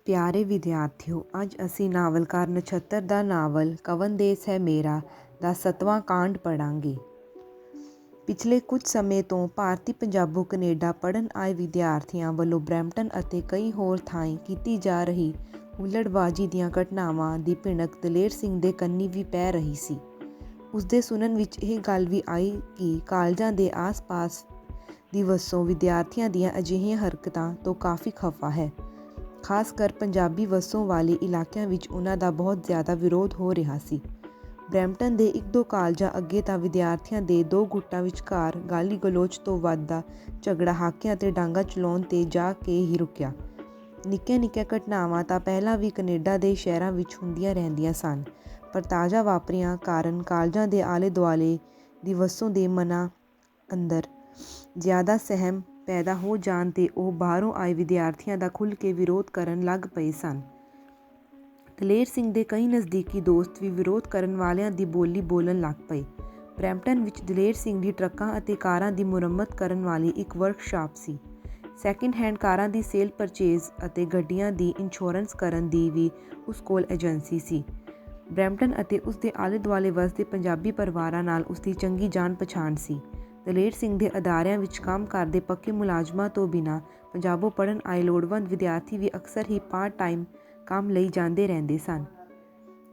ਪਿਆਰੇ ਵਿਦਿਆਰਥੀਓ, ਅੱਜ ਅਸੀਂ ਨਾਵਲਕਾਰ ਨਛੱਤਰ ਦਾ ਨਾਵਲ ਕਵਨ ਦੇਸ ਹੈ ਮੇਰਾ ਦਾ 7ਵਾਂ ਕਾਂਡ ਪੜ੍ਹਾਂਗੇ। ਪਿਛਲੇ ਕੁਝ ਸਮੇਂ ਤੋਂ ਭਾਰਤੀ ਪੰਜਾਬੋਂ ਕੈਨੇਡਾ ਪੜ੍ਹਨ ਆਏ ਵਿਦਿਆਰਥੀਆਂ ਵੱਲੋਂ ਬਰੈਂਪਟਨ ਅਤੇ ਕਈ ਹੋਰ ਥਾਈਂ ਕੀਤੀ ਜਾ ਰਹੀ ਹੁੱਲੜਬਾਜ਼ੀ ਦੀਆਂ ਘਟਨਾਵਾਂ ਦੀ ਭਿਣਕ ਦਲੇਰ ਸਿੰਘ ਦੇ ਕੰਨੀ ਵੀ ਪੈ ਰਹੀ ਸੀ। ਉਸਦੇ ਸੁਣਨ ਵਿੱਚ ਇਹ ਗੱਲ ਵੀ ਆਈ ਕਿ ਕਾਲਜਾਂ ਦੇ ਆਸ-ਪਾਸ ਦੀ ਵਸੋਂ ਵਿਦਿਆਰਥੀਆਂ ਦੀਆਂ ਅਜਿਹੀਆਂ ਹਰਕਤਾਂ ਤੋਂ ਕਾਫੀ ਖਫਾ ਹੈ। ਖਾਸ ਕਰ ਪੰਜਾਬੀ ਵਸੋਂ ਵਾਲੇ ਇਲਾਕਿਆਂ ਵਿੱਚ ਉਹਨਾਂ ਦਾ ਬਹੁਤ ਜ਼ਿਆਦਾ ਵਿਰੋਧ ਹੋ ਰਿਹਾ ਸੀ। ਬਰੈਂਪਟਨ ਦੇ 1-2 ਕਾਲਜਾਂ ਅੱਗੇ ਤਾਂ ਵਿਦਿਆਰਥੀਆਂ ਦੇ 2 ਗੁੱਟਾਂ ਵਿਚਕਾਰ ਗਾਲੀ ਗਲੋਚ ਤੋਂ ਵੱਧ ਦਾ ਝਗੜਾ ਹਾਕਿਆਂ ਅਤੇ ਡਾਂਗਾ ਚਲਾਉਣ ਤੇ ਜਾ ਕੇ ਹੀ ਰੁਕਿਆ। ਨਿੱਕੀਆਂ ਘਟਨਾਵਾਂ ਤਾਂ ਪਹਿਲਾਂ ਵੀ ਕੈਨੇਡਾ ਦੇ ਸ਼ਹਿਰਾਂ ਵਿੱਚ ਹੁੰਦੀਆਂ ਰਹਿੰਦੀਆਂ ਸਨ, ਪਰ ਤਾਜ਼ਾ ਵਾਪਰੀਆਂ ਕਾਰਨ ਕਾਲਜਾਂ ਦੇ ਆਲੇ ਦੁਆਲੇ ਦੀ ਵਸੋਂ ਦੇ ਮਨਾਂ ਅੰਦਰ ਜ਼ਿਆਦਾ ਸਹਿਮ ਪੈਦਾ ਹੋ ਜਾਣ ਤੇ ਉਹ ਬਾਹਰੋਂ ਆਏ ਵਿਦਿਆਰਥੀਆਂ ਦਾ ਖੁੱਲ੍ਹ ਕੇ ਵਿਰੋਧ ਕਰਨ ਲੱਗ ਪਏ ਸਨ। ਦਲੇਰ ਸਿੰਘ ਦੇ ਕਈ ਨਜ਼ਦੀਕੀ ਦੋਸਤ ਵੀ ਵਿਰੋਧ ਕਰਨ ਵਾਲਿਆਂ ਦੀ ਬੋਲੀ ਬੋਲਣ ਲੱਗ ਪਏ। ਬਰੈਂਪਟਨ ਵਿੱਚ ਦਲੇਰ ਸਿੰਘ ਦੀ ਟਰੱਕਾਂ ਅਤੇ ਕਾਰਾਂ ਦੀ ਮੁਰੰਮਤ ਕਰਨ ਵਾਲੀ ਇੱਕ ਵਰਕਸ਼ਾਪ ਸੀ। ਸੈਕਿੰਡ ਹੈਂਡ ਕਾਰਾਂ ਦੀ ਸੇਲ ਪਰਚੇਜ਼ ਅਤੇ ਗੱਡੀਆਂ ਦੀ ਇੰਸ਼ੋਰੈਂਸ ਕਰਨ ਦੀ ਵੀ ਉਸ ਕੋਲ ਏਜੰਸੀ ਸੀ। ਬਰੈਂਪਟਨ ਅਤੇ ਉਸ ਦੇ ਆਲੇ ਦੁਆਲੇ ਵਸਦੇ ਪੰਜਾਬੀ ਪਰਿਵਾਰਾਂ ਨਾਲ ਉਸਦੀ ਚੰਗੀ ਜਾਣ ਪਛਾਣ ਸੀ। ਦਲੇਰ ਸਿੰਘ ਦੇ ਅਦਾਰਿਆਂ ਵਿੱਚ ਕੰਮ ਕਰਦੇ ਪੱਕੇ ਮੁਲਾਜ਼ਮਾਂ ਤੋਂ ਬਿਨਾਂ ਪੰਜਾਬੋਂ ਪੜ੍ਹਨ ਆਏ ਲੋੜਵੰਦ ਵਿਦਿਆਰਥੀ ਵੀ ਅਕਸਰ ਹੀ ਪਾਰਟ ਟਾਈਮ ਕੰਮ ਲਈ ਜਾਂਦੇ ਰਹਿੰਦੇ ਸਨ।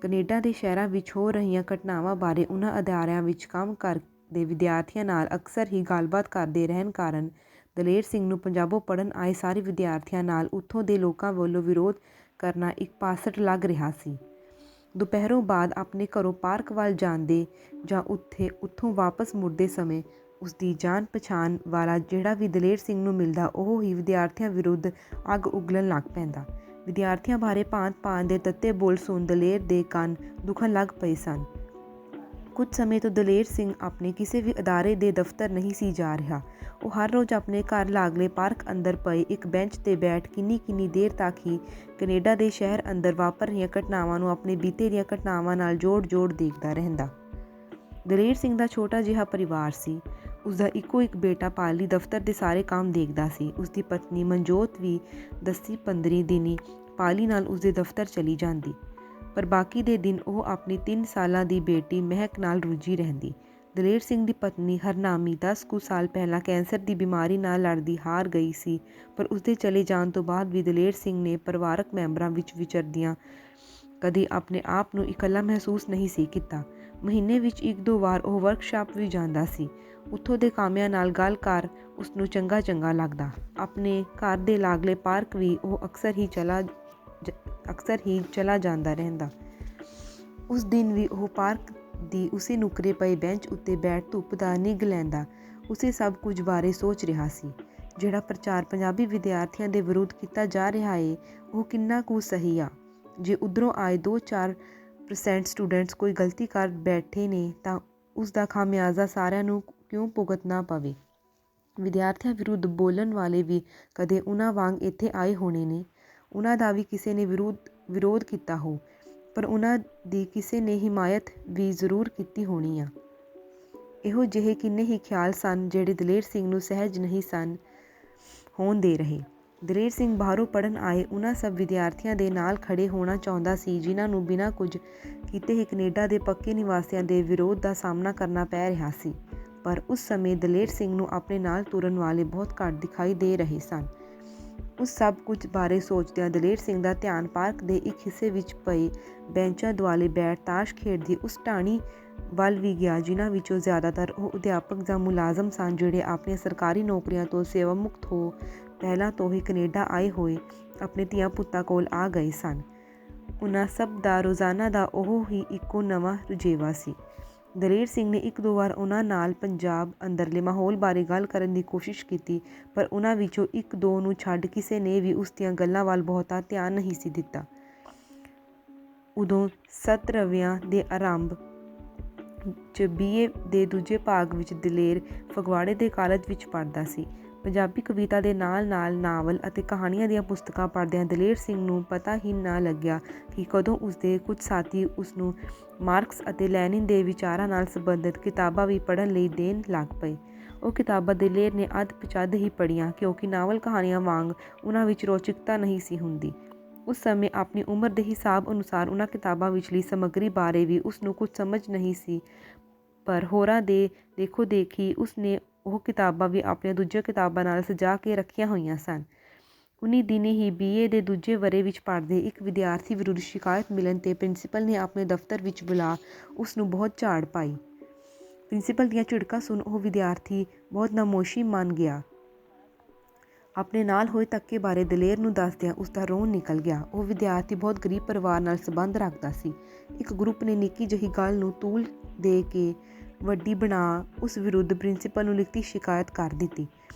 ਕੈਨੇਡਾ ਦੇ ਸ਼ਹਿਰਾਂ ਵਿੱਚ ਹੋ ਰਹੀਆਂ ਘਟਨਾਵਾਂ ਬਾਰੇ ਉਹਨਾਂ ਅਦਾਰਿਆਂ ਵਿੱਚ ਕੰਮ ਕਰਦੇ ਵਿਦਿਆਰਥੀਆਂ ਨਾਲ ਅਕਸਰ ਹੀ ਗੱਲਬਾਤ ਕਰਦੇ ਰਹਿਣ ਕਾਰਨ ਦਲੇਰ ਸਿੰਘ ਨੂੰ ਪੰਜਾਬੋਂ ਪੜ੍ਹਨ ਆਏ ਸਾਰੇ ਵਿਦਿਆਰਥੀਆਂ ਨਾਲ ਉੱਥੋਂ ਦੇ ਲੋਕਾਂ ਵੱਲੋਂ ਵਿਰੋਧ ਕਰਨਾ ਇੱਕ ਪਾਸਟ ਲੱਗ ਰਿਹਾ ਸੀ। ਦੁਪਹਿਰੋਂ ਬਾਅਦ ਆਪਣੇ ਘਰੋਂ ਪਾਰਕ ਵੱਲ ਜਾਂਦੇ ਜਾਂ ਉੱਥੋਂ ਵਾਪਸ ਮੁੜਦੇ ਸਮੇਂ ਉਸਦੀ ਜਾਣ ਪਛਾਣ ਵਾਲਾ ਜਿਹੜਾ ਵੀ ਦਲੇਰ ਸਿੰਘ ਨੂੰ ਮਿਲਦਾ ਉਹ ਹੀ ਵਿਦਿਆਰਥੀਆਂ ਵਿਰੁੱਧ ਅੱਗ ਉਗਲਣ ਲੱਗ ਪੈਂਦਾ। ਵਿਦਿਆਰਥੀਆਂ ਬਾਰੇ ਭਾਂਤ ਦੇ ਤੱਤੇ ਬੋਲ ਸੁਣ ਦਲੇਰ ਦੇ ਕੰਨ ਦੁਖਣ ਲੱਗ ਪਏ ਸਨ। ਕੁਝ ਸਮੇਂ ਤੋਂ ਦਲੇਰ ਸਿੰਘ ਆਪਣੇ ਕਿਸੇ ਵੀ ਅਦਾਰੇ ਦੇ ਦਫ਼ਤਰ ਨਹੀਂ ਸੀ ਜਾ ਰਿਹਾ। ਉਹ ਹਰ ਰੋਜ਼ ਆਪਣੇ ਘਰ ਲਾਗਲੇ ਪਾਰਕ ਅੰਦਰ ਪਏ ਇੱਕ ਬੈਂਚ ਤੇ ਬੈਠ ਕਿੰਨੀ ਦੇਰ ਤੱਕ ਹੀ ਕੈਨੇਡਾ ਦੇ ਸ਼ਹਿਰ ਅੰਦਰ ਵਾਪਰ ਰਹੀਆਂ ਘਟਨਾਵਾਂ ਨੂੰ ਆਪਣੇ ਬੀਤੇ ਦੀਆਂ ਘਟਨਾਵਾਂ ਨਾਲ ਜੋੜ ਦੇਖਦਾ ਰਹਿੰਦਾ। ਦਲੇਰ ਸਿੰਘ ਦਾ ਛੋਟਾ ਜਿਹਾ ਪਰਿਵਾਰ ਸੀ। ਉਸਦਾ ਇੱਕੋ ਇੱਕ ਬੇਟਾ ਪਾਲੀ ਦਫ਼ਤਰ ਦੇ ਸਾਰੇ ਕੰਮ ਦੇਖਦਾ ਸੀ। ਉਸਦੀ ਪਤਨੀ ਮਨਜੋਤ ਵੀ 10-15 ਦਿਨੀ ਪਾਲੀ ਨਾਲ ਉਸਦੇ ਦਫ਼ਤਰ ਚਲੀ ਜਾਂਦੀ, ਪਰ ਬਾਕੀ ਦੇ ਦਿਨ ਉਹ ਆਪਣੀ 3 ਸਾਲਾਂ ਦੀ ਬੇਟੀ ਮਹਿਕ ਨਾਲ ਰੁੱਝੀ ਰਹਿੰਦੀ। ਦਲੇਰ ਸਿੰਘ ਦੀ ਪਤਨੀ ਹਰਨਾਮੀ 10 ਕੁ ਸਾਲ ਪਹਿਲਾਂ ਕੈਂਸਰ ਦੀ ਬਿਮਾਰੀ ਨਾਲ ਲੜਦੀ ਹਾਰ ਗਈ ਸੀ, ਪਰ ਉਸਦੇ ਚਲੇ ਜਾਣ ਤੋਂ ਬਾਅਦ ਵੀ ਦਲੇਰ ਸਿੰਘ ਨੇ ਪਰਿਵਾਰਕ ਮੈਂਬਰਾਂ ਵਿੱਚ ਵਿਚਰਦਿਆਂ ਕਦੇ ਆਪਣੇ ਆਪ ਨੂੰ ਇਕੱਲਾ ਮਹਿਸੂਸ ਨਹੀਂ ਸੀ ਕੀਤਾ। ਮਹੀਨੇ ਵਿੱਚ 1-2 ਵਾਰ ਉਹ ਵਰਕਸ਼ਾਪ ਵੀ ਜਾਂਦਾ ਸੀ। ਉੱਥੋਂ ਦੇ ਕਾਮਿਆਂ ਨਾਲ ਗੱਲ ਕਰ ਉਸਨੂੰ ਚੰਗਾ ਲੱਗਦਾ। ਆਪਣੇ ਘਰ ਦੇ ਲਾਗਲੇ ਪਾਰਕ ਵੀ ਉਹ ਅਕਸਰ ਹੀ ਚਲਾ ਜਾਂਦਾ ਰਹਿੰਦਾ। ਉਸ ਦਿਨ ਵੀ ਉਹ ਪਾਰਕ ਦੀ ਉਸੇ ਨੁੱਕਰੇ ਪਏ ਬੈਂਚ ਉੱਤੇ ਬੈਠ ਧੁੱਪ ਦਾ ਨਿੱਘ ਲੈਂਦਾ ਉਸੇ ਸਭ ਕੁਝ ਬਾਰੇ ਸੋਚ ਰਿਹਾ ਸੀ। ਜਿਹੜਾ ਪ੍ਰਚਾਰ ਪੰਜਾਬੀ ਵਿਦਿਆਰਥੀਆਂ ਦੇ ਵਿਰੁੱਧ ਕੀਤਾ ਜਾ ਰਿਹਾ ਏ ਉਹ ਕਿੰਨਾ ਕੁ ਸਹੀ ਆ। ਜੇ ਉੱਧਰੋਂ ਆਏ 2-4% ਸਟੂਡੈਂਟਸ ਕੋਈ ਗਲਤੀ ਕਰ ਬੈਠੇ ਨੇ ਤਾਂ ਉਸ ਦਾ ਖਾਮਿਆਜ਼ਾ ਸਾਰਿਆਂ ਨੂੰ ਕਿਉਂ ਭੁਗਤਣਾ ਪਵੇ। ਵਿਦਿਆਰਥੀਆਂ ਵਿਰੁੱਧ ਬੋਲਣ ਵਾਲੇ ਵੀ ਕਦੇ ਉਹਨਾਂ ਵਾਂਗ ਇੱਥੇ ਆਏ ਹੋਣੇ ਨੇ। ਉਹਨਾਂ ਦਾ ਵੀ ਕਿਸੇ ਨੇ ਵਿਰੋਧ ਕੀਤਾ ਹੋ, ਪਰ ਉਹਨਾਂ ਦੀ ਕਿਸੇ ਨੇ ਹਿਮਾਇਤ ਵੀ ਜ਼ਰੂਰ ਕੀਤੀ ਹੋਣੀ ਆ। ਇਹੋ ਜਿਹੇ ਕਿੰਨੇ ਹੀ ਖਿਆਲ ਸਨ ਜਿਹੜੇ ਦਲੇਰ ਸਿੰਘ ਨੂੰ ਸਹਿਜ ਨਹੀਂ ਸਨ ਹੋਣ ਦੇ ਰਹੇ। ਦਲੇਰ ਸਿੰਘ ਬਾਹਰੋਂ ਪੜ੍ਹਨ ਆਏ ਉਹਨਾਂ ਸਭ ਵਿਦਿਆਰਥੀਆਂ ਦੇ ਨਾਲ ਖੜੇ ਹੋਣਾ ਚਾਹੁੰਦਾ ਸੀ ਜਿਨ੍ਹਾਂ ਨੂੰ ਬਿਨਾਂ ਕੁਝ ਕੀਤੇ ਹੀ ਕੈਨੇਡਾ ਦੇ ਪੱਕੇ ਨਿਵਾਸੀਆਂ ਦੇ ਵਿਰੋਧ ਦਾ ਸਾਹਮਣਾ ਕਰਨਾ ਪੈ ਰਿਹਾ ਸੀ। ਪਰ ਉਸ ਸਮੇਂ ਦਲੇਰ ਸਿੰਘ ਨੂੰ ਆਪਣੇ ਨਾਲ ਤੁਰਨ ਵਾਲੇ ਬਹੁਤ ਘੱਟ ਦਿਖਾਈ ਦੇ ਰਹੇ ਸਨ। ਉਸ ਸਭ ਕੁਝ ਬਾਰੇ ਸੋਚਦਿਆਂ ਦਲੇਰ ਸਿੰਘ ਦਾ ਧਿਆਨ ਪਾਰਕ ਦੇ ਇੱਕ ਹਿੱਸੇ ਵਿੱਚ ਪਏ ਬੈਂਚਾਂ ਦੁਆਲੇ ਬੈਠ ਤਾਸ਼ ਖੇਡਦੀ ਉਸ ਢਾਣੀ ਵੱਲ ਵੀ ਗਿਆ ਜਿਨ੍ਹਾਂ ਵਿੱਚੋਂ ਜ਼ਿਆਦਾਤਰ ਉਹ ਅਧਿਆਪਕ ਜਾਂ ਮੁਲਾਜ਼ਮ ਸਨ ਜਿਹੜੇ ਆਪਣੀਆਂ ਸਰਕਾਰੀ ਨੌਕਰੀਆਂ ਤੋਂ ਸੇਵਾ ਮੁਕਤ ਹੋ ਪਹਿਲਾਂ ਤੋਂ ਹੀ ਕੈਨੇਡਾ ਆਏ ਹੋਏ ਆਪਣੇ ਧੀਆਂ ਪੁੱਤਾਂ ਕੋਲ ਆ ਗਏ ਸਨ। ਉਹਨਾਂ ਸਭ ਦਾ ਰੋਜ਼ਾਨਾ ਦਾ ਉਹ ਹੀ ਇੱਕੋ ਨਵਾਂ ਰੁਝੇਵਾਂ ਸੀ। ਦਲੇਰ ਸਿੰਘ ਨੇ 1-2 ਵਾਰ ਉਹਨਾਂ ਨਾਲ ਪੰਜਾਬ ਅੰਦਰਲੇ ਮਾਹੌਲ ਬਾਰੇ ਗੱਲ ਕਰਨ ਦੀ ਕੋਸ਼ਿਸ਼ ਕੀਤੀ, ਪਰ ਉਹਨਾਂ ਵਿੱਚੋਂ 1-2 ਨੂੰ ਛੱਡ ਕਿਸੇ ਨੇ ਵੀ ਉਸ ਦੀਆਂ ਗੱਲਾਂ ਵੱਲ ਬਹੁਤਾ ਧਿਆਨ ਨਹੀਂ ਸੀ ਦਿੱਤਾ। ਉਦੋਂ 17ਵੀਂ ਦੇ ਆਰੰਭ 'ਚ BA ਦੇ ਦੂਜੇ ਭਾਗ ਵਿੱਚ ਦਲੇਰ ਫਗਵਾੜੇ ਦੇ ਕਾਲਜ ਵਿੱਚ ਪੜ੍ਹਦਾ ਸੀ। ਪੰਜਾਬੀ ਕਵਿਤਾ ਦੇ ਨਾਲ ਨਾਵਲ ਅਤੇ ਕਹਾਣੀਆਂ ਦੀਆਂ ਪੁਸਤਕਾਂ ਪੜ੍ਹਦਿਆਂ ਦਲੇਰ ਸਿੰਘ ਨੂੰ ਪਤਾ ਹੀ ਨਾ ਲੱਗਿਆ ਕਿ ਕਦੋਂ ਉਸਦੇ ਕੁਝ ਸਾਥੀ ਉਸਨੂੰ ਮਾਰਕਸ ਅਤੇ ਲੈਨਿਨ ਦੇ ਵਿਚਾਰਾਂ ਨਾਲ ਸੰਬੰਧਿਤ ਕਿਤਾਬਾਂ ਵੀ ਪੜ੍ਹਨ ਲਈ ਦੇਣ ਲੱਗ ਪਏ। ਉਹ ਕਿਤਾਬਾਂ ਦਲੇਰ ਨੇ ਅੱਧ-ਪਚੱਧ ਹੀ ਪੜ੍ਹੀਆਂ ਕਿਉਂਕਿ ਨਾਵਲ ਕਹਾਣੀਆਂ ਵਾਂਗ ਉਹਨਾਂ ਵਿੱਚ ਰੌਚਕਤਾ ਨਹੀਂ ਸੀ ਹੁੰਦੀ। ਉਸ ਸਮੇਂ ਆਪਣੀ ਉਮਰ ਦੇ ਹਿਸਾਬ ਅਨੁਸਾਰ ਉਹਨਾਂ ਕਿਤਾਬਾਂ ਵਿਚਲੀ ਸਮੱਗਰੀ ਬਾਰੇ ਵੀ ਉਸ ਨੂੰ ਕੁਝ ਸਮਝ ਨਹੀਂ ਸੀ, ਪਰ ਹੋਰਾਂ ਦੇ ਦੇਖੋ ਦੇਖੀ ਉਸ ਨੇ ਉਹ ਕਿਤਾਬਾਂ ਵੀ ਆਪਣੀਆਂ ਦੂਜੀਆਂ ਕਿਤਾਬਾਂ ਨਾਲ ਸਜਾ ਕੇ ਰੱਖੀਆਂ ਹੋਈਆਂ ਸਨ। ਉਨੀ ਦਿਨੀਂ ਹੀ BA ਦੇ ਦੂਜੇ ਵਰ੍ਹੇ ਵਿੱਚ ਪੜ੍ਹਦੇ ਇੱਕ ਵਿਦਿਆਰਥੀ ਵਿਰੁੱਧ ਸ਼ਿਕਾਇਤ ਮਿਲਣ 'ਤੇ ਪ੍ਰਿੰਸੀਪਲ ਨੇ ਆਪਣੇ ਦਫ਼ਤਰ ਵਿੱਚ ਬੁਲਾ ਉਸ ਨੂੰ ਬਹੁਤ ਝਾੜ ਪਾਈ। ਪ੍ਰਿੰਸੀਪਲ ਦੀਆਂ ਝਿੜਕਾਂ ਸੁਣ ਉਹ ਵਿਦਿਆਰਥੀ ਬਹੁਤ ਨਮੋਸ਼ੀ ਮੰਨ ਗਿਆ। ਆਪਣੇ ਨਾਲ ਹੋਏ ਧੱਕੇ ਬਾਰੇ ਦਲੇਰ ਨੂੰ ਦੱਸਦਿਆਂ ਉਸਦਾ ਰੋਣ ਨਿਕਲ ਗਿਆ। ਉਹ ਵਿਦਿਆਰਥੀ ਬਹੁਤ ਗਰੀਬ ਪਰਿਵਾਰ ਨਾਲ ਸੰਬੰਧ ਰੱਖਦਾ ਸੀ। ਇੱਕ ਗਰੁੱਪ ਨੇ ਨਿੱਕੀ ਜਿਹੀ ਗੱਲ ਨੂੰ ਤੂਲ ਦੇ ਕੇ ਵੱਡੀ ਬਣਾ ਉਸ ਵਿਰੁੱਧ ਪ੍ਰਿੰਸੀਪਲ ਨੂੰ ਲਿਖਤੀ ਸ਼ਿਕਾਇਤ ਕਰ ਦਿੱਤੀ।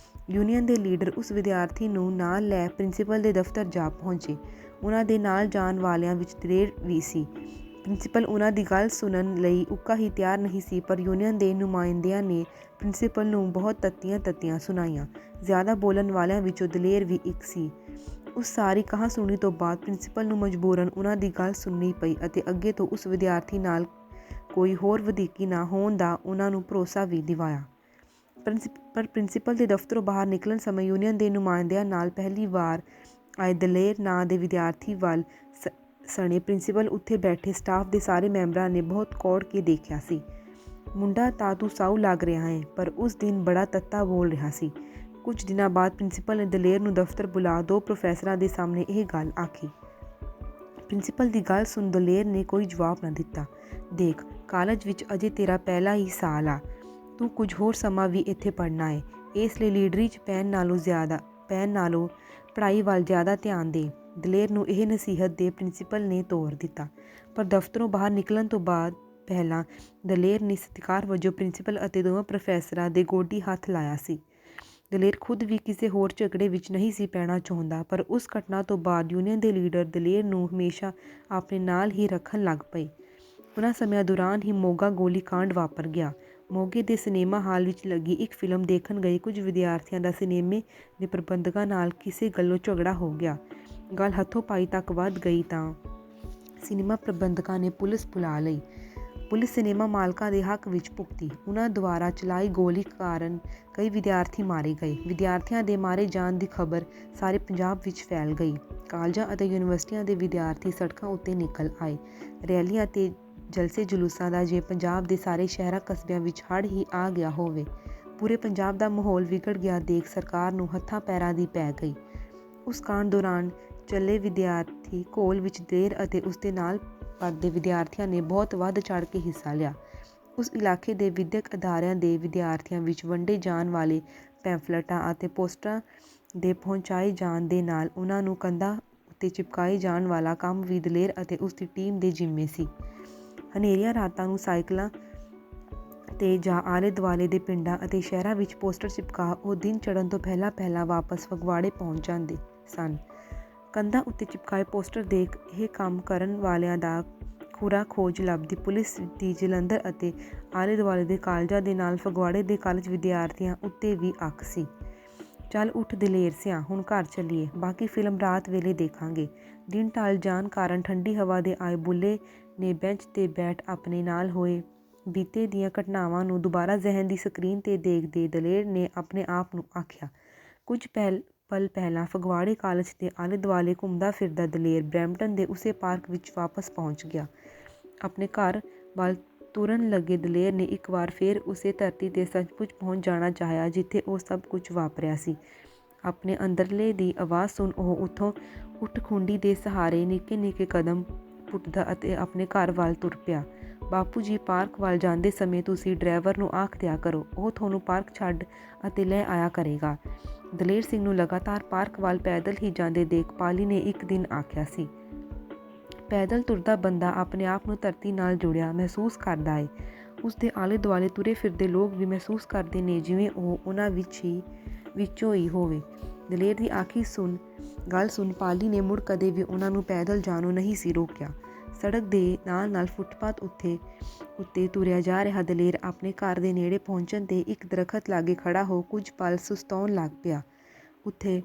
ਯੂਨੀਅਨ ਦੇ ਲੀਡਰ ਉਸ ਵਿਦਿਆਰਥੀ ਨੂੰ ਨਾਲ ਲੈ ਪ੍ਰਿੰਸੀਪਲ ਦੇ ਦਫ਼ਤਰ ਜਾ ਪਹੁੰਚੇ। ਉਹਨਾਂ ਦੇ ਨਾਲ ਜਾਣ ਵਾਲਿਆਂ ਵਿੱਚ ਦਲੇਰ ਵੀ ਸੀ। ਪ੍ਰਿੰਸੀਪਲ ਉਹਨਾਂ ਦੀ ਗੱਲ ਸੁਣਨ ਲਈ ਉੱਕਾ ਹੀ ਤਿਆਰ ਨਹੀਂ ਸੀ, ਪਰ ਯੂਨੀਅਨ ਦੇ ਨੁਮਾਇੰਦਿਆਂ ਨੇ ਪ੍ਰਿੰਸੀਪਲ ਨੂੰ ਬਹੁਤ ਤੱਤੀਆਂ ਸੁਣਾਈਆਂ। ਜ਼ਿਆਦਾ ਬੋਲਣ ਵਾਲਿਆਂ ਵਿੱਚੋਂ ਦਲੇਰ ਵੀ ਇੱਕ ਸੀ। ਉਸ ਸਾਰੀ ਕਹਾਣੀ ਤੋਂ ਬਾਅਦ ਪ੍ਰਿੰਸੀਪਲ ਨੂੰ ਮਜਬੂਰਨ ਉਹਨਾਂ ਦੀ ਗੱਲ ਸੁਣਨੀ ਪਈ ਅਤੇ ਅੱਗੇ ਤੋਂ ਉਸ ਵਿਦਿਆਰਥੀ ਨਾਲ ਕੋਈ ਹੋਰ ਵਧੀਕੀ ਨਾ ਹੋਣ ਦਾ ਉਹਨਾਂ ਨੂੰ ਭਰੋਸਾ ਵੀ ਦਿਵਾਇਆ। ਪਰ ਪ੍ਰਿੰਸੀਪਲ ਦੇ ਦਫ਼ਤਰੋਂ ਬਾਹਰ ਨਿਕਲਣ ਸਮੇਂ ਯੂਨੀਅਨ ਦੇ ਨੁਮਾਇੰਦਿਆਂ ਨਾਲ ਪਹਿਲੀ ਵਾਰ ਆਏ ਦਲੇਰ ਨਾਂ ਦੇ ਵਿਦਿਆਰਥੀ ਵੱਲ ਸਣੇ ਪ੍ਰਿੰਸੀਪਲ ਉੱਥੇ ਬੈਠੇ ਸਟਾਫ ਦੇ ਸਾਰੇ ਮੈਂਬਰਾਂ ਨੇ ਬਹੁਤ ਕੌੜ ਕੇ ਦੇਖਿਆ ਸੀ। ਮੁੰਡਾ ਤਾਂ ਤੂੰ ਸਾਊ ਲੱਗ ਰਿਹਾ ਹੈ, ਪਰ ਉਸ ਦਿਨ ਬੜਾ ਤੱਤਾ ਬੋਲ ਰਿਹਾ ਸੀ। ਕੁਝ ਦਿਨਾਂ ਬਾਅਦ ਪ੍ਰਿੰਸੀਪਲ ਨੇ ਦਲੇਰ ਨੂੰ ਦਫ਼ਤਰ ਬੁਲਾ ਦੋ ਪ੍ਰੋਫੈਸਰਾਂ ਦੇ ਸਾਹਮਣੇ ਇਹ ਗੱਲ ਆਖੀ। ਪ੍ਰਿੰਸੀਪਲ ਦੀ ਗੱਲ ਸੁਣ ਦਲੇਰ ਨੇ ਕੋਈ ਜਵਾਬ ਨਾ ਦਿੱਤਾ। ਦੇਖ, ਕਾਲਜ ਵਿੱਚ ਅਜੇ ਤੇਰਾ ਪਹਿਲਾ ਹੀ ਸਾਲ ਆ, ਤੂੰ ਕੁਝ ਹੋਰ ਸਮਾਂ ਵੀ ਇੱਥੇ ਪੜ੍ਹਨਾ ਹੈ, ਇਸ ਲਈ ਲੀਡਰੀ 'ਚ ਪੈਣ ਨਾਲੋਂ ਪੜ੍ਹਾਈ ਵੱਲ ਜ਼ਿਆਦਾ ਧਿਆਨ ਦੇ। ਦਲੇਰ ਨੂੰ ਇਹ ਨਸੀਹਤ ਦੇ ਪ੍ਰਿੰਸੀਪਲ ਨੇ ਤੋਰ ਦਿੱਤਾ। ਪਰ ਦਫ਼ਤਰੋਂ ਬਾਹਰ ਨਿਕਲਣ ਤੋਂ ਪਹਿਲਾਂ ਦਲੇਰ ਨੇ ਸਤਿਕਾਰ ਵਜੋਂ ਪ੍ਰਿੰਸੀਪਲ ਅਤੇ ਦੋਵਾਂ ਪ੍ਰੋਫੈਸਰਾਂ ਦੇ ਗੋਡੀ ਹੱਥ ਲਾਇਆ ਸੀ। ਦਲੇਰ ਖੁਦ ਵੀ ਕਿਸੇ ਹੋਰ ਝਗੜੇ ਵਿੱਚ ਨਹੀਂ ਸੀ ਪੈਣਾ ਚਾਹੁੰਦਾ, ਪਰ ਉਸ ਘਟਨਾ ਤੋਂ ਬਾਅਦ ਯੂਨੀਅਨ ਦੇ ਲੀਡਰ ਦਲੇਰ ਨੂੰ ਹਮੇਸ਼ਾ ਆਪਣੇ ਨਾਲ ਹੀ ਰੱਖਣ ਲੱਗ ਪਏ। ਉਹਨਾਂ ਸਮਿਆਂ ਦੌਰਾਨ ਹੀ ਮੋਗਾ ਗੋਲੀ ਕਾਂਡ ਵਾਪਰ ਗਿਆ। ਮੋਗੇ ਦੇ ਸਿਨੇਮਾ ਹਾਲ ਵਿੱਚ ਲੱਗੀ ਇੱਕ ਫਿਲਮ ਦੇਖਣ ਗਏ ਕੁਝ ਵਿਦਿਆਰਥੀਆਂ ਦਾ ਸਿਨੇਮੇ ਦੇ ਪ੍ਰਬੰਧਕਾਂ ਨਾਲ ਕਿਸੇ ਗੱਲੋਂ ਝਗੜਾ ਹੋ ਗਿਆ। ਗੱਲ ਹੱਥੋਂ-ਪਾਈ ਤੱਕ ਵੱਧ ਗਈ ਤਾਂ ਸਿਨੇਮਾ ਪ੍ਰਬੰਧਕਾਂ ਨੇ ਪੁਲਿਸ ਬੁਲਾ ਲਈ। ਪੁਲਿਸ ਸਿਨੇਮਾ ਮਾਲਕਾਂ ਦੇ ਹੱਕ ਵਿੱਚ ਭੁਗਤੀ। ਉਹਨਾਂ ਦੁਆਰਾ ਚਲਾਈ ਗੋਲੀ ਕਾਰਨ ਕਈ ਵਿਦਿਆਰਥੀ ਮਾਰੇ ਗਏ। ਵਿਦਿਆਰਥੀਆਂ ਦੇ ਮਾਰੇ ਜਾਣ ਦੀ ਖਬਰ ਸਾਰੇ ਪੰਜਾਬ ਵਿੱਚ ਫੈਲ ਗਈ। ਕਾਲਜਾਂ ਅਤੇ ਯੂਨੀਵਰਸਿਟੀਆਂ ਦੇ ਵਿਦਿਆਰਥੀ ਸੜਕਾਂ ਉੱਤੇ ਨਿਕਲ ਆਏ। ਰੈਲੀਆਂ ਅਤੇ ਜਲਸੇ ਜਲੂਸਾਂ ਦਾ ਜੇ ਪੰਜਾਬ ਦੇ ਸਾਰੇ ਸ਼ਹਿਰਾਂ ਕਸਬਿਆਂ ਵਿੱਚ ਹੜ੍ਹ ਹੀ ਆ ਗਿਆ ਹੋਵੇ। ਪੂਰੇ ਪੰਜਾਬ ਦਾ ਮਾਹੌਲ ਵਿਗੜ ਗਿਆ ਦੇਖ ਸਰਕਾਰ ਨੂੰ ਹੱਥਾਂ ਪੈਰਾਂ ਦੀ ਪੈ ਗਈ। ਉਸ ਕਾਂਡ ਦੌਰਾਨ ਚੱਲੇ ਵਿਦਿਆਰਥੀ ਘੋਲ ਵਿੱਚ ਦਲੇਰ ਅਤੇ ਉਸਦੇ ਨਾਲ ਪੜ੍ਹਦੇ ਵਿਦਿਆਰਥੀਆਂ ਨੇ ਬਹੁਤ ਵੱਧ ਚੜ੍ਹ ਕੇ ਹਿੱਸਾ ਲਿਆ। ਉਸ ਇਲਾਕੇ ਦੇ ਵਿਦਿਅਕ ਅਦਾਰਿਆਂ ਦੇ ਵਿਦਿਆਰਥੀਆਂ ਵਿੱਚ ਵੰਡੇ ਜਾਣ ਵਾਲੇ ਪੈਂਫਲੇਟਾਂ ਅਤੇ ਪੋਸਟਰਾਂ ਦੇ ਪਹੁੰਚਾਏ ਜਾਣ ਦੇ ਨਾਲ ਉਹਨਾਂ ਨੂੰ ਕੰਧਾਂ ਉੱਤੇ ਚਿਪਕਾਏ ਜਾਣ ਵਾਲਾ ਕੰਮ ਵੀ ਦਲੇਰ ਅਤੇ ਉਸਦੀ ਟੀਮ ਦੇ ਜ਼ਿੰਮੇ ਸੀ। ਹਨੇਰੀਆਂ ਰਾਤਾਂ ਨੂੰ ਸਾਈਕਲਾਂ 'ਤੇ ਜਾਂ ਆਲੇ ਦੁਆਲੇ ਦੇ ਪਿੰਡਾਂ ਅਤੇ ਸ਼ਹਿਰਾਂ ਵਿੱਚ ਪੋਸਟਰ ਚਿਪਕਾ ਉਹ ਦਿਨ ਚੜ੍ਹਨ ਤੋਂ ਪਹਿਲਾਂ ਵਾਪਸ ਫਗਵਾੜੇ ਪਹੁੰਚ ਜਾਂਦੇ ਸਨ। ਕੰਧਾਂ ਉੱਤੇ ਚਿਪਕਾਏ ਪੋਸਟਰ ਦੇਖ ਇਹ ਕੰਮ ਕਰਨ ਵਾਲਿਆਂ ਦਾ ਖੁਰਾ ਖੋਜ ਲੱਭਦੀ ਪੁਲਿਸ ਦੀ ਜਲੰਧਰ ਅਤੇ ਆਲੇ ਦੁਆਲੇ ਦੇ ਕਾਲਜਾਂ ਦੇ ਨਾਲ ਫਗਵਾੜੇ ਦੇ ਕਾਲਜ ਵਿਦਿਆਰਥੀਆਂ ਉੱਤੇ ਵੀ ਅੱਖ ਸੀ। ਚੱਲ ਉੱਠ ਦਲੇਰ ਸਿਆਂ, ਹੁਣ ਘਰ ਚੱਲੀਏ, ਬਾਕੀ ਫਿਲਮ ਰਾਤ ਵੇਲੇ ਦੇਖਾਂਗੇ। ਦਿਨ ਢਲ ਜਾਣ ਕਾਰਨ ਠੰਡੀ ਹਵਾ ਦੇ ਆਏ ਬੁੱਲੇ ਨੇ ਬੈਂਚ 'ਤੇ ਬੈਠ ਆਪਣੇ ਨਾਲ ਹੋਏ ਬੀਤੇ ਦੀਆਂ ਘਟਨਾਵਾਂ ਨੂੰ ਦੁਬਾਰਾ ਜ਼ਿਹਨ ਦੀ ਸਕਰੀਨ 'ਤੇ ਦੇਖਦੇ ਦਲੇਰ ਨੇ ਆਪਣੇ ਆਪ ਨੂੰ ਆਖਿਆ। ਕੁਝ ਪਲ ਪਹਿਲਾਂ ਫਗਵਾੜੇ ਕਾਲਜ ਦੇ ਆਲੇ ਦੁਆਲੇ ਘੁੰਮਦਾ ਫਿਰਦਾ ਦਲੇਰ ਬਰੈਂਪਟਨ ਦੇ ਉਸੇ ਪਾਰਕ ਵਿੱਚ ਵਾਪਸ ਪਹੁੰਚ ਗਿਆ। ਆਪਣੇ ਘਰ ਵੱਲ ਤੁਰਨ ਲੱਗੇ ਦਲੇਰ ਨੇ ਇੱਕ ਵਾਰ ਫੇਰ ਉਸੇ ਧਰਤੀ 'ਤੇ ਸੱਚਮੁੱਚ ਪਹੁੰਚ ਜਾਣਾ ਚਾਹਿਆ ਜਿੱਥੇ ਉਹ ਸਭ ਕੁਝ ਵਾਪਰਿਆ ਸੀ। ਆਪਣੇ ਅੰਦਰਲੇ ਦੀ ਆਵਾਜ਼ ਸੁਣ ਉਹ ਉੱਥੋਂ ਉੱਠ ਖੁੰਡੀ ਦੇ ਸਹਾਰੇ ਨਿੱਕੇ ਕਦਮ ਪੁੱਟਦਾ ਅਤੇ ਆਪਣੇ ਘਰ ਵੱਲ ਤੁਰ ਪਿਆ। ਬਾਪੂ ਜੀ, ਪਾਰਕ ਵੱਲ ਜਾਂਦੇ ਸਮੇਂ ਤੁਸੀਂ ਡਰਾਈਵਰ ਨੂੰ ਆਖ ਦਿਆ ਕਰੋ, ਉਹ ਤੁਹਾਨੂੰ ਪਾਰਕ ਛੱਡ ਅਤੇ ਲੈ ਆਇਆ ਕਰੇਗਾ। ਦਲੇਰ ਸਿੰਘ ਨੂੰ ਲਗਾਤਾਰ ਪਾਰਕ ਵੱਲ ਪੈਦਲ ਹੀ ਜਾਂਦੇ ਦੇਖ ਪਾਲੀ ਨੇ ਇੱਕ ਦਿਨ ਆਖਿਆ ਸੀ। ਪੈਦਲ ਤੁਰਦਾ ਬੰਦਾ ਆਪਣੇ ਆਪ ਨੂੰ ਧਰਤੀ ਨਾਲ ਜੁੜਿਆ ਮਹਿਸੂਸ ਕਰਦਾ ਏ। ਉਸਦੇ ਆਲੇ ਦੁਆਲੇ ਤੁਰੇ ਫਿਰਦੇ ਲੋਕ ਵੀ ਮਹਿਸੂਸ ਕਰਦੇ ਨੇ ਜਿਵੇਂ ਉਹ ਉਹਨਾਂ ਵਿੱਚੋਂ ਹੀ ਹੋਵੇ। ਦਲੇਰ ਦੀ ਆਖੀ ਗੱਲ ਸੁਣ ਪਾਲੀ ਨੇ ਮੁੜ ਕਦੇ ਵੀ ਉਹਨਾਂ ਨੂੰ ਪੈਦਲ ਜਾਣੋਂ ਨਹੀਂ ਸੀ ਰੋਕਿਆ। ਸੜਕ ਦੇ ਨਾਲ ਫੁੱਟਪਾਥ ਉੱਤੇ ਤੁਰਿਆ ਜਾ ਰਿਹਾ ਦਲੇਰ ਆਪਣੇ ਘਰ ਦੇ ਨੇੜੇ ਪਹੁੰਚਣ 'ਤੇ ਇੱਕ ਦਰੱਖਤ ਲਾਗੇ ਖੜ੍ਹਾ ਹੋ ਕੁਝ ਪਲ ਸੁਸਤਾਉਣ ਲੱਗ ਪਿਆ। ਉੱਥੇ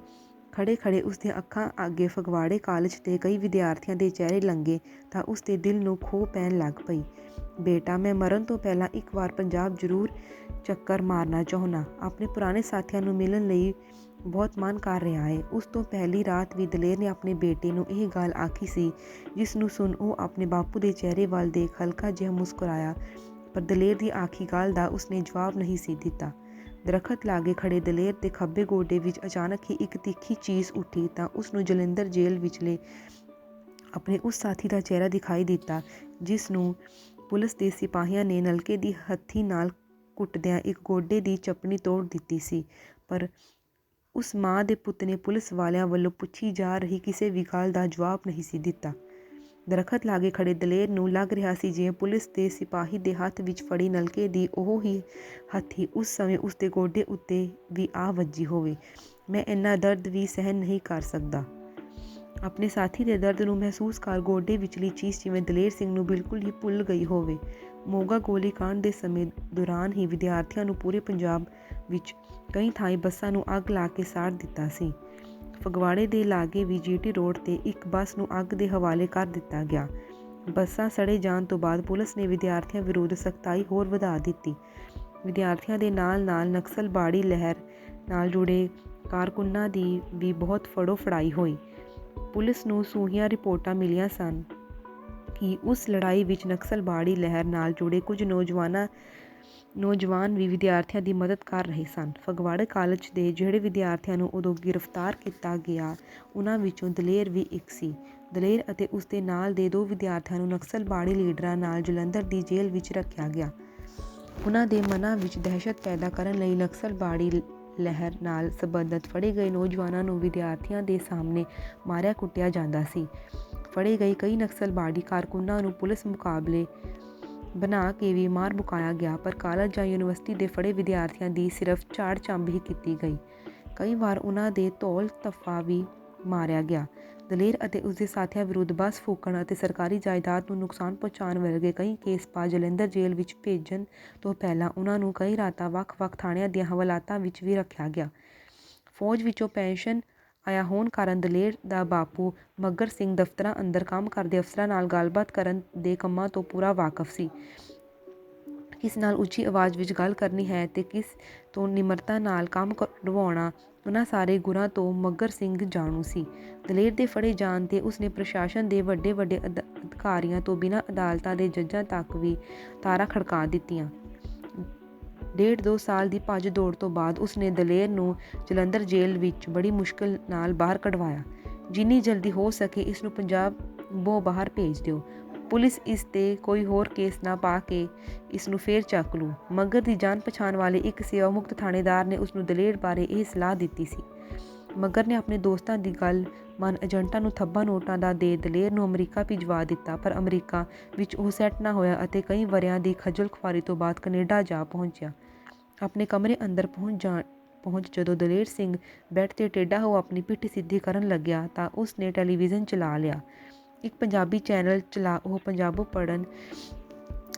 ਖੜੇ ਉਸਦੀਆਂ ਅੱਖਾਂ ਅੱਗੇ ਫਗਵਾੜੇ ਕਾਲਜ ਦੇ ਕਈ ਵਿਦਿਆਰਥੀਆਂ ਦੇ ਚਿਹਰੇ ਲੰਘੇ ਤਾਂ ਉਸਦੇ ਦਿਲ ਨੂੰ ਖੋਹ ਪੈਣ ਲੱਗ ਪਈ। ਬੇਟਾ, ਮੈਂ ਮਰਨ ਤੋਂ ਪਹਿਲਾਂ ਇੱਕ ਵਾਰ ਪੰਜਾਬ ਜ਼ਰੂਰ ਚੱਕਰ ਮਾਰਨਾ ਚਾਹੁੰਦਾ। ਆਪਣੇ ਪੁਰਾਣੇ ਸਾਥੀਆਂ ਨੂੰ ਮਿਲਣ ਲਈ ਬਹੁਤ ਮਨ ਕਰ ਰਿਹਾ ਹੈ। ਉਸ ਤੋਂ ਪਹਿਲੀ ਰਾਤ ਵੀ ਦਲੇਰ ਨੇ ਆਪਣੇ ਬੇਟੇ ਨੂੰ ਇਹ ਗੱਲ ਆਖੀ ਸੀ, ਜਿਸ ਨੂੰ ਸੁਣ ਉਹ ਆਪਣੇ ਬਾਪੂ ਦੇ ਚਿਹਰੇ ਵੱਲ ਦੇਖ ਹਲਕਾ ਜਿਹਾ ਮੁਸਕਰਾਇਆ, ਪਰ ਦਲੇਰ ਦੀ ਆਖੀ ਗੱਲ ਦਾ ਉਸਨੇ ਜਵਾਬ ਨਹੀਂ ਸੀ ਦਿੱਤਾ। ਦਰੱਖਤ ਲਾਗੇ ਖੜੇ ਦਲੇਰ ਦੇ ਖੱਬੇ ਗੋਡੇ ਵਿੱਚ ਅਚਾਨਕ ਹੀ ਇੱਕ ਤਿੱਖੀ ਚੀਜ਼ ਉੱਠੀ ਤਾਂ ਉਸਨੂੰ ਜਲੰਧਰ ਜੇਲ੍ਹ ਵਿਚਲੇ ਆਪਣੇ ਉਸ ਸਾਥੀ ਦਾ ਚਿਹਰਾ ਦਿਖਾਈ ਦਿੱਤਾ, ਜਿਸ ਨੂੰ ਪੁਲਿਸ ਦੇ ਸਿਪਾਹੀਆਂ ਨੇ ਨਲਕੇ ਦੀ ਹੱਥੀ ਨਾਲ ਕੁੱਟਦਿਆਂ ਇੱਕ ਗੋਡੇ ਦੀ ਚਪਣੀ ਤੋੜ ਦਿੱਤੀ ਸੀ। ਪਰ ਉਸ ਮਾਂ ਦੇ ਪੁੱਤ ਨੇ ਪੁਲਿਸ ਵਾਲਿਆਂ ਵੱਲੋਂ ਪੁੱਛੀ ਜਾ ਰਹੀ ਕਿਸੇ ਵੀ ਗੱਲ ਦਾ ਜਵਾਬ ਨਹੀਂ ਸੀ ਦਿੱਤਾ। ਦਰੱਖਤ ਲਾਗੇ ਖੜੇ ਦਲੇਰ ਨੂੰ ਲੱਗ ਰਿਹਾ ਸੀ ਜਿਵੇਂ ਪੁਲਿਸ ਦੇ ਸਿਪਾਹੀ ਦੇ ਹੱਥ ਵਿੱਚ ਫੜੀ ਨਲਕੇ ਦੀ ਉਹ ਹੀ ਹੱਥੀ ਉਸ ਸਮੇਂ ਉਸਦੇ ਗੋਡੇ ਉੱਤੇ ਵੀ ਆ ਵੱਜੀ ਹੋਵੇ। ਮੈਂ ਇੰਨਾ ਦਰਦ ਵੀ ਸਹਿਣ ਨਹੀਂ ਕਰ ਸਕਦਾ। ਆਪਣੇ ਸਾਥੀ ਦੇ ਦਰਦ ਨੂੰ ਮਹਿਸੂਸ ਕਰ ਗੋਡੇ ਵਿਚਲੀ ਚੀਜ਼ ਜਿਵੇਂ ਦਲੇਰ ਸਿੰਘ ਨੂੰ ਬਿਲਕੁਲ ਹੀ ਭੁੱਲ ਗਈ ਹੋਵੇ। ਮੋਗਾ ਗੋਲੀ ਕਾਂਡ ਦੇ ਸਮੇਂ ਦੌਰਾਨ ਹੀ ਵਿਦਿਆਰਥੀਆਂ ਨੂੰ ਪੂਰੇ ਪੰਜਾਬ ਵਿੱਚ ਕਈ ਥਾਈਂ ਬੱਸਾਂ ਨੂੰ ਅੱਗ ਲਾ ਕੇ ਸਾੜ ਦਿੱਤਾ ਸੀ। ਫਗਵਾੜੇ ਦੇ ਲਾਗੇ ਵੀ GT ਰੋਡ ਤੇ ਇੱਕ ਬੱਸ ਨੂੰ ਅੱਗ ਦੇ ਹਵਾਲੇ ਕਰ ਦਿੱਤਾ ਗਿਆ। ਬੱਸਾਂ ਸੜੇ ਜਾਣ ਤੋਂ ਬਾਅਦ ਪੁਲਿਸ ਨੇ ਵਿਦਿਆਰਥੀਆਂ ਵਿਰੁੱਧ ਸਖਤਾਈ ਹੋਰ ਵਧਾ ਦਿੱਤੀ। ਵਿਦਿਆਰਥੀਆਂ ਦੇ ਨਾਲ ਨਾਲ ਨਕਸਲਬਾੜੀ ਲਹਿਰ ਨਾਲ ਜੁੜੇ ਕਾਰਕੁਨਾਂ ਦੀ ਵੀ ਬਹੁਤ ਫੜੋ ਫੜਾਈ ਹੋਈ। ਪੁਲਿਸ ਨੂੰ ਸੂਹੀਆਂ ਰਿਪੋਰਟਾਂ ਮਿਲੀਆਂ ਸਨ ਕਿ ਉਸ ਲੜਾਈ ਵਿੱਚ ਨਕਸਲਬਾੜੀ ਲਹਿਰ ਨਾਲ ਜੁੜੇ ਕੁਝ ਨੌਜਵਾਨ ਵੀ ਵਿਦਿਆਰਥੀਆਂ ਦੀ ਮਦਦ ਕਰ ਰਹੇ ਸਨ। ਫਗਵਾੜਾ ਕਾਲਜ ਦੇ ਜਿਹੜੇ ਵਿਦਿਆਰਥੀਆਂ ਨੂੰ ਉਦੋਂ ਗ੍ਰਿਫਤਾਰ ਕੀਤਾ ਗਿਆ, ਉਹਨਾਂ ਵਿੱਚੋਂ ਦਲੇਰ ਵੀ ਇੱਕ ਸੀ। ਦਲੇਰ ਅਤੇ ਉਸਦੇ ਨਾਲ ਦੇ 2 ਵਿਦਿਆਰਥੀਆਂ ਨੂੰ ਨਕਸਲਬਾੜੀ ਲੀਡਰਾਂ ਨਾਲ ਜਲੰਧਰ ਦੀ ਜੇਲ੍ਹ ਵਿੱਚ ਰੱਖਿਆ ਗਿਆ। ਉਹਨਾਂ ਦੇ ਮਨਾਂ ਵਿੱਚ ਦਹਿਸ਼ਤ ਪੈਦਾ ਕਰਨ ਲਈ ਨਕਸਲਬਾੜੀ ਲਹਿਰ ਨਾਲ ਸੰਬੰਧਿਤ ਫੜੇ ਗਏ ਨੌਜਵਾਨਾਂ ਨੂੰ ਵਿਦਿਆਰਥੀਆਂ ਦੇ ਸਾਹਮਣੇ ਮਾਰਿਆ ਕੁੱਟਿਆ ਜਾਂਦਾ ਸੀ। ਫੜੇ ਗਏ ਕਈ ਨਕਸਲਬਾੜੀ ਕਾਰਕੁਨਾਂ ਨੂੰ ਪੁਲਿਸ ਮੁਕਾਬਲੇ ਬਣਾ ਕੇ ਵੀ ਮਾਰ ਮੁਕਾਇਆ ਗਿਆ, ਪਰ ਕਾਲਜ ਜਾਂ ਯੂਨੀਵਰਸਿਟੀ ਦੇ ਫੜੇ ਵਿਦਿਆਰਥੀਆਂ ਦੀ ਸਿਰਫ ਝਾੜ ਝੰਬ ਹੀ ਕੀਤੀ ਗਈ। ਕਈ ਵਾਰ ਉਹਨਾਂ ਦੇ ਧੌਲ ਧੱਫਾ ਵੀ ਮਾਰਿਆ ਗਿਆ। ਦਲੇਰ ਅਤੇ ਉਸਦੇ ਸਾਥੀਆਂ ਵਿਰੁੱਧ ਬੱਸ ਫੂਕਣ ਅਤੇ ਸਰਕਾਰੀ ਜਾਇਦਾਦ ਨੂੰ ਨੁਕਸਾਨ ਪਹੁੰਚਾਉਣ ਵਰਗੇ ਕਈ ਕੇਸ ਪਾ ਜਲੰਧਰ ਜੇਲ੍ਹ ਵਿੱਚ ਭੇਜਣ ਤੋਂ ਪਹਿਲਾਂ ਉਹਨਾਂ ਨੂੰ ਕਈ ਰਾਤਾਂ ਵੱਖ-ਵੱਖ ਥਾਣਿਆਂ ਦੀਆਂ ਹਵਾਲਾਤਾਂ ਵਿੱਚ ਵੀ ਰੱਖਿਆ ਗਿਆ। ਫੌਜ ਵਿੱਚੋਂ ਪੈਨਸ਼ਨ ਆਇਆ ਹੋਣ ਕਾਰਨ ਦਲੇਰ ਦਾ ਬਾਪੂ ਮੱਘਰ ਸਿੰਘ ਦਫ਼ਤਰਾਂ ਅੰਦਰ ਕੰਮ ਕਰਦੇ ਅਫਸਰਾਂ ਨਾਲ ਗੱਲਬਾਤ ਕਰਨ ਦੇ ਕੰਮਾਂ ਤੋਂ ਪੂਰਾ ਵਾਕਫ ਸੀ। ਕਿਸ ਨਾਲ ਉੱਚੀ ਆਵਾਜ਼ ਵਿੱਚ ਗੱਲ ਕਰਨੀ ਹੈ ਤੇ ਕਿਸ ਤੋਂ ਨਿਮਰਤਾ ਨਾਲ ਕੰਮ ਕਢਵਾਉਣਾ, ਉਹਨਾਂ ਸਾਰੇ ਗੁਰਾਂ ਤੋਂ ਮੱਘਰ ਸਿੰਘ ਜਾਣੂ ਸੀ। ਦਲੇਰ ਦੇ ਫੜੇ ਜਾਣ ਤੇ ਉਸਨੇ ਪ੍ਰਸ਼ਾਸਨ ਦੇ ਵੱਡੇ ਅਧਿਕਾਰੀਆਂ ਤੋਂ ਬਿਨਾਂ ਅਦਾਲਤਾਂ ਦੇ ਜੱਜਾਂ ਤੱਕ ਵੀ ਤਾਰਾਂ ਖੜਕਾ ਦਿੱਤੀਆਂ। 1.5-2 ਸਾਲ ਦੀ ਭੱਜ ਦੌੜ ਤੋਂ ਬਾਅਦ ਉਸਨੇ ਦਲੇਰ ਨੂੰ ਜਲੰਧਰ ਜੇਲ੍ਹ ਵਿੱਚ ਬੜੀ ਮੁਸ਼ਕਿਲ ਨਾਲ ਬਾਹਰ ਕਢਵਾਇਆ। ਜਿੰਨੀ ਜਲਦੀ ਹੋ ਸਕੇ ਇਸ ਨੂੰ ਪੰਜਾਬੋਂ ਬਾਹਰ ਭੇਜ ਦਿਓ। ਪੁਲਿਸ ਇਸ ਤੇ ਕੋਈ ਹੋਰ ਕੇਸ ਨਾ ਪਾ ਕੇ ਇਸ ਨੂੰ ਫੇਰ ਚੱਕ ਲੂ। ਮੱਘਰ ਦੀ ਜਾਣ ਪਛਾਣ ਵਾਲੇ ਇੱਕ ਸੇਵਾ ਮੁਕਤ ਥਾਣੇਦਾਰ ਨੇ ਉਸਨੂੰ ਦਲੇਰ ਬਾਰੇ ਇਹ ਸਲਾਹ ਦਿੱਤੀ ਸੀ। ਮੱਘਰ ਨੇ ਆਪਣੇ ਦੋਸਤਾਂ ਦੀ ਗੱਲ ਮੰਨ ਏਜੰਟਾਂ ਨੂੰ ਥੱਬਾ ਨੋਟਾਂ ਦਾ ਦੇ ਦਲੇਰ ਨੂੰ ਅਮਰੀਕਾ ਭਿਜਵਾ ਦਿੱਤਾ, ਪਰ ਅਮਰੀਕਾ ਵਿੱਚ ਉਹ ਸੈੱਟ ਨਾ ਹੋਇਆ ਅਤੇ ਕਈ ਵਰ੍ਹਿਆਂ ਦੀ ਖੱਜਲ ਖੁਆਰੀ ਤੋਂ ਬਾਅਦ ਕੈਨੇਡਾ ਜਾ ਪਹੁੰਚਿਆ। ਆਪਣੇ ਕਮਰੇ ਅੰਦਰ ਪਹੁੰਚ ਜਦੋਂ ਦਲੇਰ ਸਿੰਘ ਬੈੱਡ ਤੇ ਟੇਢਾ ਹੋ ਆਪਣੀ ਪਿੱਠ ਸਿੱਧੀ ਕਰਨ ਲੱਗਿਆ ਤਾਂ ਉਸਨੇ ਟੈਲੀਵਿਜ਼ਨ ਚਲਾ ਲਿਆ। ਇੱਕ ਪੰਜਾਬੀ ਚੈਨਲ ਚਲਾ ਉਹ ਪੰਜਾਬੋਂ ਪੜ੍ਹਨ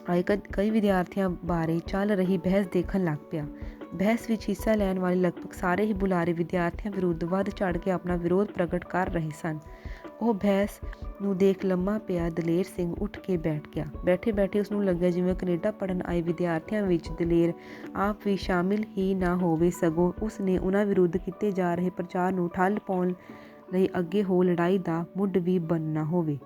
ਆਏ ਕਈ ਵਿਦਿਆਰਥੀਆਂ ਬਾਰੇ ਚੱਲ ਰਹੀ ਬਹਿਸ ਦੇਖਣ ਲੱਗ ਪਿਆ। ਬਹਿਸ ਵਿੱਚ ਹਿੱਸਾ ਲੈਣ ਵਾਲੇ ਲਗਭਗ ਸਾਰੇ ਹੀ ਬੁਲਾਰੇ ਵਿਦਿਆਰਥੀਆਂ ਵਿਰੁੱਧ ਵੱਧ ਚੜ੍ਹ ਕੇ ਆਪਣਾ ਵਿਰੋਧ ਪ੍ਰਗਟ ਕਰ ਰਹੇ ਸਨ। ਉਹ ਬਹਿਸ ਨੂੰ ਦੇਖ ਲੰਮਾ ਪਿਆ ਦਲੇਰ ਸਿੰਘ ਉੱਠ ਕੇ ਬੈਠ ਗਿਆ। ਬੈਠੇ ਬੈਠੇ ਉਸਨੂੰ ਲੱਗਿਆ ਜਿਵੇਂ ਕੈਨੇਡਾ ਪੜ੍ਹਨ ਆਏ ਵਿਦਿਆਰਥੀਆਂ ਵਿੱਚ ਦਲੇਰ ਆਪ ਵੀ ਸ਼ਾਮਿਲ ਹੀ ਨਾ ਹੋਵੇ, ਸਗੋਂ ਉਸਨੇ ਉਹਨਾਂ ਵਿਰੁੱਧ ਕੀਤੇ ਜਾ ਰਹੇ ਪ੍ਰਚਾਰ ਨੂੰ ਠੱਲ ਪਾਉਣ ਲਈ ਅੱਗੇ ਹੋ ਲੜਾਈ ਦਾ ਮੁੱਢ ਵੀ ਬਣਨਾ ਹੋਵੇ।